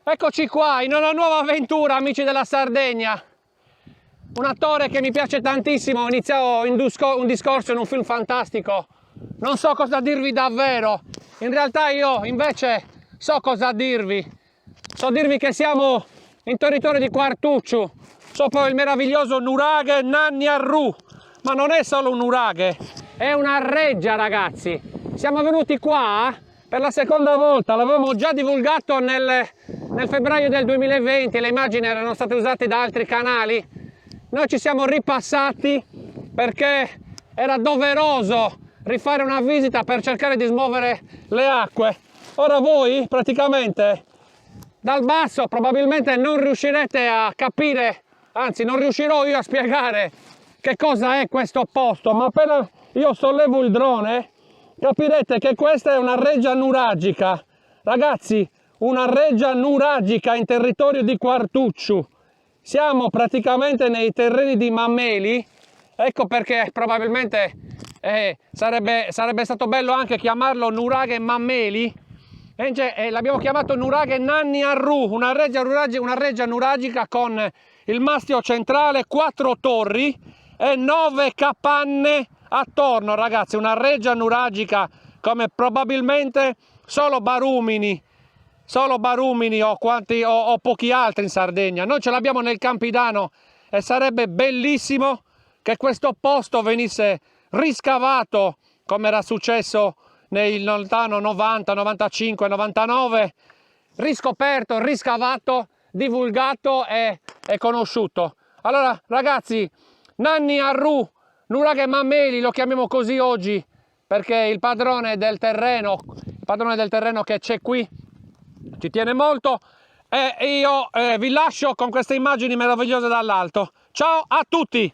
Eccoci qua in una nuova avventura, amici della Sardegna. Un attore che mi piace tantissimo, iniziavo un discorso in un film fantastico. Non so cosa dirvi davvero. In realtà io invece so cosa dirvi. So dirvi che siamo in territorio di Quartucciu, sopra il meraviglioso nuraghe Nanni Arru. Ma non è solo un nuraghe, è una reggia, ragazzi. Siamo venuti qua per la seconda volta, l'avevamo già divulgato nel febbraio del 2020, le immagini erano state usate da altri canali. Noi ci siamo ripassati perché era doveroso rifare una visita per cercare di smuovere le acque. Ora voi praticamente dal basso probabilmente non riuscirete a capire, anzi non riuscirò io a spiegare che cosa è questo posto, ma appena io sollevo il drone capirete che questa è una reggia nuragica. Ragazzi, una reggia nuragica in territorio di Quartucciu. Siamo praticamente nei terreni di Mameli, ecco perché probabilmente sarebbe stato bello anche chiamarlo nuraghe Mameli. L'abbiamo chiamato nuraghe Nanni Arru, una reggia nuragica con il mastio centrale, 4 torri e 9 capanne attorno, ragazzi. Una reggia nuragica come probabilmente solo Barumini o pochi altri in Sardegna. Noi ce l'abbiamo nel Campidano e sarebbe bellissimo che questo posto venisse riscavato come era successo nel lontano 90, 95, 99, riscoperto, riscavato, divulgato e conosciuto. Allora ragazzi, Nanni Arru, nuraghe Mameli, lo chiamiamo così oggi perché il padrone del terreno che c'è qui ci tiene molto, e io vi lascio con queste immagini meravigliose dall'alto. Ciao a tutti!